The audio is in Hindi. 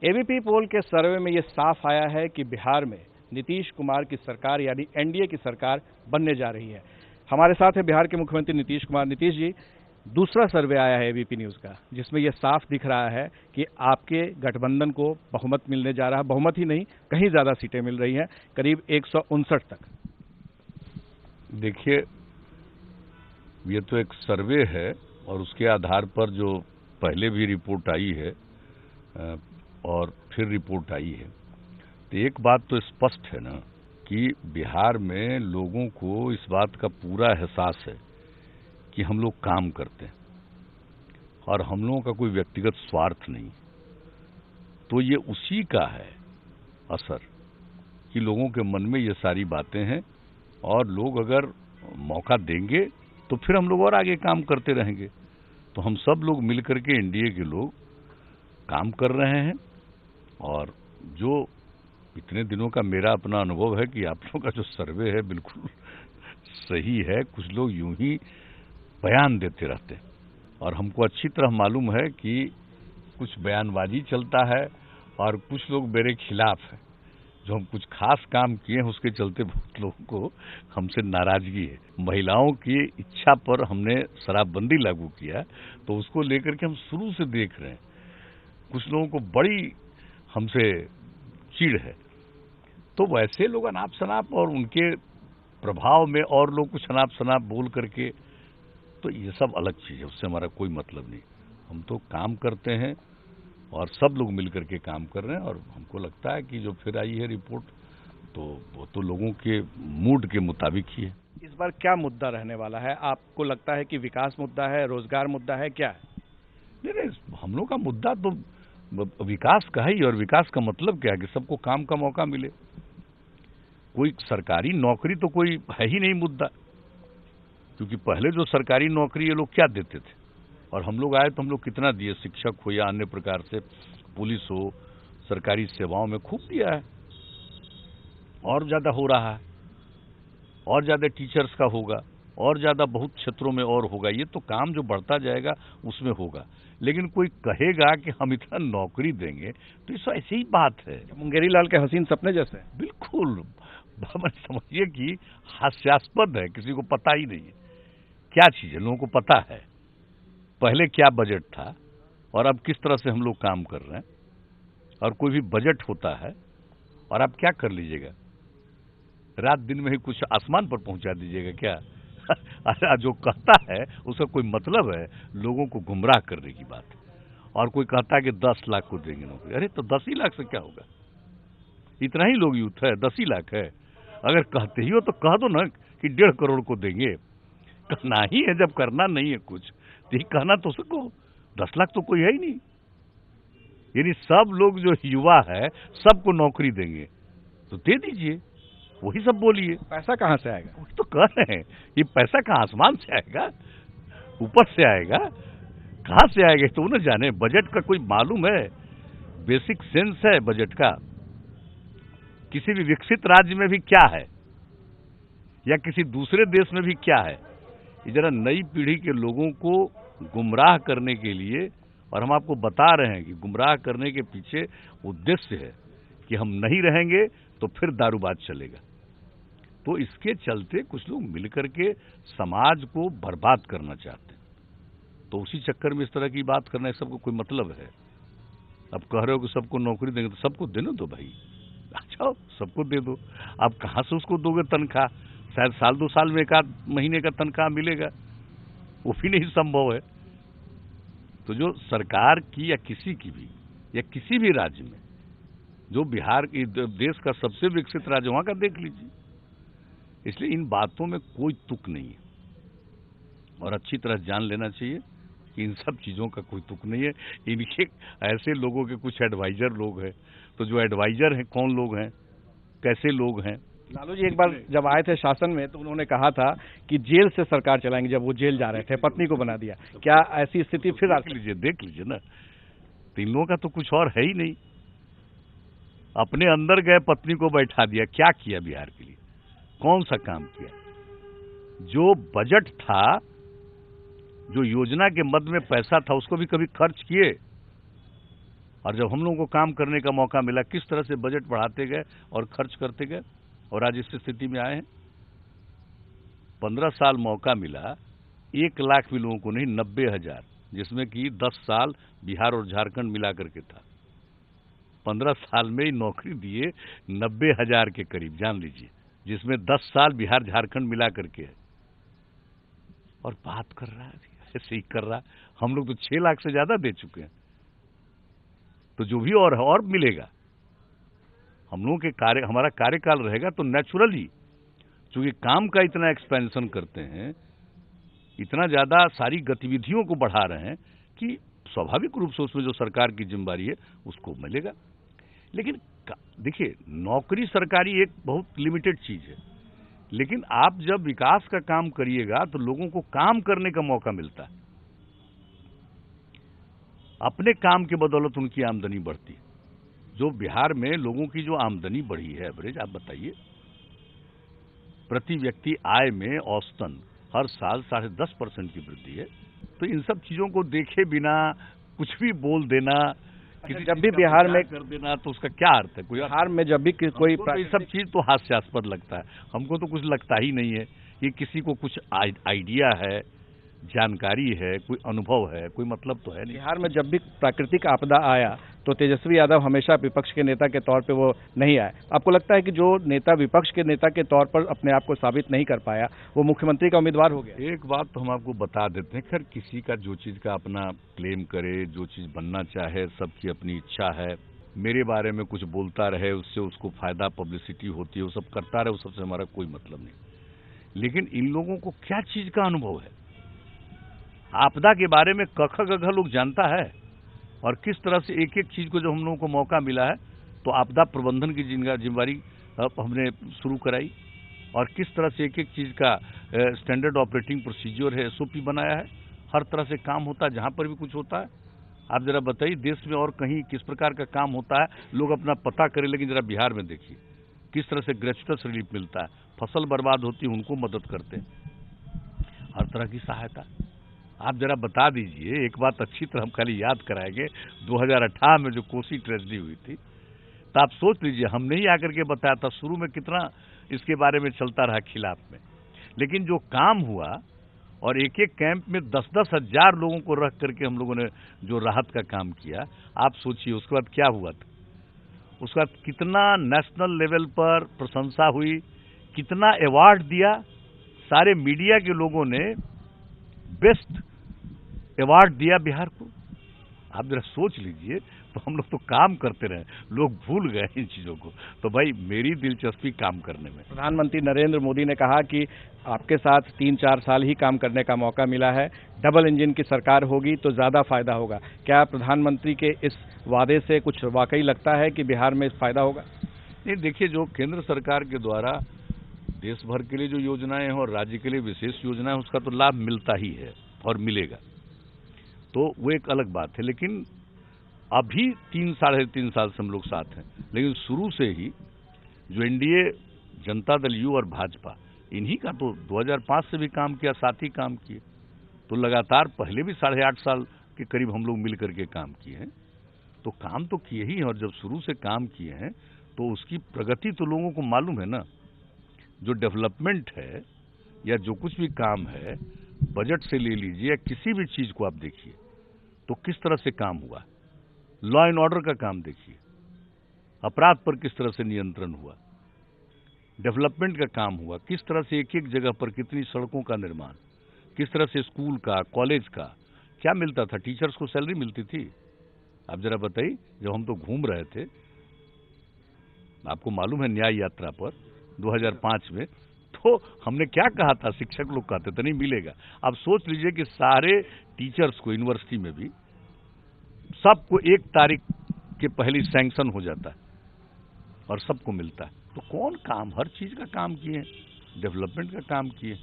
एबीपी पोल के सर्वे में ये साफ आया है कि बिहार में नीतीश कुमार की सरकार यानी एनडीए की सरकार बनने जा रही है। हमारे साथ है बिहार के मुख्यमंत्री नीतीश कुमार। नीतीश जी, दूसरा सर्वे आया है एबीपी न्यूज का, जिसमें यह साफ दिख रहा है कि आपके गठबंधन को बहुमत मिलने जा रहा है। बहुमत ही नहीं, कहीं ज्यादा सीटें मिल रही हैं, करीब 159 तक। देखिए, ये तो एक सर्वे है और उसके आधार पर जो पहले भी रिपोर्ट आई है और फिर रिपोर्ट आई है, तो एक बात तो स्पष्ट है ना कि बिहार में लोगों को इस बात का पूरा एहसास है कि हम लोग काम करते हैं और हम लोगों का कोई व्यक्तिगत स्वार्थ नहीं। तो ये उसी का है असर कि लोगों के मन में ये सारी बातें हैं और लोग अगर मौका देंगे तो फिर हम लोग और आगे काम करते रहेंगे। तो हम सब लोग मिलकर के एनडीए के लोग काम कर रहे हैं और जो इतने दिनों का मेरा अपना अनुभव है कि आप लोगों का जो सर्वे है बिल्कुल सही है। कुछ लोग यूं ही बयान देते रहते हैं और हमको अच्छी तरह मालूम है कि कुछ बयानबाजी चलता है और कुछ लोग मेरे खिलाफ है। जो हम कुछ खास काम किए हैं उसके चलते बहुत लोगों को हमसे नाराजगी है। महिलाओं की इच्छा पर हमने शराबबंदी लागू किया तो उसको लेकर के हम शुरू से देख रहे हैं। कुछ लोगों को बड़ी हमसे चिढ़ है। तो वैसे लोग अनाप शनाप और उनके प्रभाव में और लोग कुछ अनाप शनाप बोल करके, तो ये सब अलग चीज है, उससे हमारा कोई मतलब नहीं। हम तो काम करते हैं और सब लोग मिलकर के काम कर रहे हैं और हमको लगता है कि जो फिर आई है रिपोर्ट तो वो तो लोगों के मूड के मुताबिक ही है। इस बार क्या मुद्दा रहने वाला है? आपको लगता है कि विकास मुद्दा है, रोजगार मुद्दा है, क्या है? नहीं, हम लोग का मुद्दा तो विकास का ही, और विकास का मतलब क्या है कि सबको काम का मौका मिले। कोई सरकारी नौकरी तो कोई है ही नहीं मुद्दा, क्योंकि पहले जो सरकारी नौकरी ये लोग क्या देते थे और हम लोग आए तो हम लोग कितना दिए। शिक्षक हो या अन्य प्रकार से पुलिस हो, सरकारी सेवाओं में खूब दिया है और ज्यादा हो रहा है और ज्यादा टीचर्स का होगा और ज्यादा बहुत क्षेत्रों में और होगा। ये तो काम जो बढ़ता जाएगा उसमें होगा। लेकिन कोई कहेगा कि हम इतना नौकरी देंगे तो इस ऐसी ही बात है। मुंगेरी लाल के हसीन सपने जैसे। बिल्कुल समझिए कि हास्यास्पद है, किसी को पता ही नहीं है क्या चीज है। लोगों को पता है पहले क्या बजट था और अब किस तरह से हम लोग काम कर रहे हैं। और कोई भी बजट होता है और आप क्या कर लीजिएगा, रात दिन में ही कुछ आसमान पर पहुंचा दीजिएगा क्या? जो कहता है उसका कोई मतलब है लोगों को गुमराह करने की बात। और कोई कहता है कि 10 लाख को देंगे नौकरी। अरे तो 10 ही लाख से क्या होगा? इतना ही लोग यूथ है, 10 ही लाख है। अगर कहते ही हो तो कह दो ना कि 1.5 करोड़ को देंगे। कहना ही है, जब करना नहीं है कुछ तो कहना तो सको। 10 लाख तो कोई है ही नहीं। यानी सब लोग जो युवा है सबको नौकरी देंगे तो दे दीजिए, वही सब बोलिए। पैसा कहां से आएगा? वही तो कह रहे हैं, ये पैसा कहां आसमान से आएगा, ऊपर से आएगा, कहां से आएगा तो न जाने। बजट का कोई मालूम है? बेसिक सेंस है बजट का? किसी भी विकसित राज्य में भी क्या है या किसी दूसरे देश में भी क्या है? ये जरा नई पीढ़ी के लोगों को गुमराह करने के लिए, और हम आपको बता रहे हैं कि गुमराह करने के पीछे उद्देश्य है कि हम नहीं रहेंगे तो फिर दारूबाज चलेगा। तो इसके चलते कुछ लोग मिलकर के समाज को बर्बाद करना चाहते हैं। तो उसी चक्कर में इस तरह की बात करना, सबको कोई मतलब है? अब कह रहे हो कि सबको नौकरी देंगे तो सबको देने दो भाई। अच्छा, सबको दे दो। आप कहां से उसको दोगे तनख्वाह? शायद साल 2 साल में 1 महीने का तनख्वाह मिलेगा, वो भी नहीं संभव है। तो जो सरकार की या किसी की भी या किसी भी राज्य में, जो बिहार की देश का सबसे विकसित राज्य वहां का देख लीजिए। इसलिए इन बातों में कोई तुक नहीं है और अच्छी तरह जान लेना चाहिए कि इन सब चीजों का कोई तुक नहीं है। इनके ऐसे लोगों के कुछ एडवाइजर लोग हैं, तो जो एडवाइजर हैं कौन लोग हैं, कैसे लोग हैं? लालू जी एक बार जब आए थे शासन में तो उन्होंने कहा था कि जेल से सरकार चलाएंगे। जब वो जेल जा रहे थे पत्नी को बना दिया। क्या ऐसी स्थिति फिर देख लीजिए ना। इन लोगों का तो कुछ और है ही नहीं। अपने अंदर गए, पत्नी को बैठा दिया। क्या किया बिहार के लिए? कौन सा काम किया? जो बजट था, जो योजना के मद में पैसा था, उसको भी कभी खर्च किए? और जब हम लोगों को काम करने का मौका मिला, किस तरह से बजट बढ़ाते गए और खर्च करते गए, और आज इस स्थिति में आए हैं। 15 साल मौका मिला, 1 लाख भी लोगों को नहीं, 90,000, जिसमें कि 10 साल बिहार और झारखंड मिला करके था। 15 साल में ही नौकरी दिए 90,000 के करीब, जान लीजिए, जिसमें 10 साल बिहार झारखंड मिला करके है। और बात कर रहा है ऐसे ही कर रहा है। हम लोग तो 6 लाख से ज्यादा दे चुके हैं, तो जो भी और मिलेगा। हम लोगों के हमारा कार्यकाल रहेगा तो नेचुरली, चूंकि काम का इतना एक्सपेंशन करते हैं, इतना ज्यादा सारी गतिविधियों को बढ़ा रहे हैं कि स्वाभाविक रूप से उसमें जो सरकार की जिम्मेदारी है उसको मिलेगा। लेकिन देखिए, नौकरी सरकारी एक बहुत लिमिटेड चीज है, लेकिन आप जब विकास का काम करिएगा तो लोगों को काम करने का मौका मिलता है, अपने काम के बदौलत उनकी आमदनी बढ़ती है। जो बिहार में लोगों की जो आमदनी बढ़ी है एवरेज, आप बताइए, प्रति व्यक्ति आय में औसतन हर साल 10.5% की वृद्धि है। तो इन सब चीजों को देखे बिना कुछ भी बोल देना, किसी जब भी बिहार में कर देना, तो उसका क्या अर्थ है? कोई बिहार में जब भी कोई तो ये सब चीज तो हास्यास्पद लगता है। हमको तो कुछ लगता ही नहीं है। ये किसी को कुछ आइडिया है, जानकारी है, कोई अनुभव है, कोई मतलब तो है नहीं। बिहार में जब भी प्राकृतिक आपदा आया तो तेजस्वी यादव हमेशा विपक्ष के नेता के तौर पे वो नहीं आए। आपको लगता है कि जो नेता विपक्ष के नेता के तौर पर अपने आप को साबित नहीं कर पाया, वो मुख्यमंत्री का उम्मीदवार हो गया? एक बात तो हम आपको बता देते हैं, खैर किसी का जो चीज का अपना क्लेम करे, जो चीज बनना चाहे, सबकी अपनी इच्छा है। मेरे बारे में कुछ बोलता रहे, उससे उसको फायदा, पब्लिसिटी होती है, वो सब करता रहे, उस सबसे हमारा कोई मतलब नहीं। लेकिन इन लोगों को क्या चीज का अनुभव है? आपदा के बारे में कख गघ लोग जानता है, और किस तरह से एक एक चीज को जब हम लोगों को मौका मिला है तो आपदा प्रबंधन की जिम्मेदारी हमने शुरू कराई, और किस तरह से एक एक चीज का स्टैंडर्ड ऑपरेटिंग प्रोसीजर है, एसओपी बनाया है। हर तरह से काम होता है, जहां पर भी कुछ होता है। आप जरा बताइए, देश में और कहीं किस प्रकार का काम होता है? लोग अपना पता करें, लेकिन जरा बिहार में देखिए किस तरह से ग्रेचुटस रिलीफ मिलता है, फसल बर्बाद होती है उनको मदद करते हैं, हर तरह की सहायता। आप जरा बता दीजिए, एक बात अच्छी तरह हम खाली याद कराएंगे, 2018 में जो कोसी ट्रेजेडी हुई थी, तो आप सोच लीजिए, हमने ही आकर के बताया था। शुरू में कितना इसके बारे में चलता रहा खिलाफ में, लेकिन जो काम हुआ, और एक एक कैंप में 10-10 हजार लोगों को रख करके हम लोगों ने जो राहत का काम किया, आप सोचिए उसके बाद क्या हुआ था। उसके बाद कितना नेशनल लेवल पर प्रशंसा हुई, कितना अवार्ड दिया, सारे मीडिया के लोगों ने बेस्ट अवार्ड दिया बिहार को। आप जरा सोच लीजिए। तो हम लोग तो काम करते रहे, लोग भूल गए इन चीजों को। तो भाई, मेरी दिलचस्पी काम करने में। प्रधानमंत्री नरेंद्र मोदी ने कहा कि आपके साथ 3-4 साल ही काम करने का मौका मिला है, डबल इंजन की सरकार होगी तो ज्यादा फायदा होगा। क्या प्रधानमंत्री के इस वादे से कुछ वाकई लगता है कि बिहार में फायदा होगा? नहीं, देखिए, जो केंद्र सरकार के द्वारा देश भर के लिए जो योजनाएं हैं और राज्य के लिए विशेष योजनाएं, उसका तो लाभ मिलता ही है और मिलेगा, तो वो एक अलग बात है। लेकिन अभी 3-3.5 साल से हम लोग साथ हैं, लेकिन शुरू से ही जो एनडीए, जनता दल यू और भाजपा, इन्हीं का तो 2005 से भी काम किया, साथ ही काम किए। तो लगातार पहले भी 8.5 साल के करीब हम लोग मिल करके काम किए हैं, तो काम तो किए ही हैं। और जब शुरू से काम किए हैं तो उसकी प्रगति तो लोगों को मालूम है ना। जो डेवलपमेंट है या जो कुछ भी काम है, बजट से ले लीजिए या किसी भी चीज को आप देखिए, तो किस तरह से काम हुआ। लॉ एंड ऑर्डर का काम देखिए, अपराध पर किस तरह से नियंत्रण हुआ, डेवलपमेंट का काम हुआ, किस तरह से एक एक जगह पर कितनी सड़कों का निर्माण, किस तरह से स्कूल का, कॉलेज का क्या मिलता था, टीचर्स को सैलरी मिलती थी। आप जरा बताइए, जब हम तो घूम रहे थे, आपको मालूम है, न्याय यात्रा पर 2005 में, तो हमने क्या कहा था, शिक्षक लोग कहते थे नहीं मिलेगा। अब सोच लीजिए कि सारे टीचर्स को यूनिवर्सिटी में भी सबको 1 तारीख के पहले सैंक्शन हो जाता है और सबको मिलता है। तो कौन काम, हर चीज का काम किए, डेवलपमेंट का काम किए।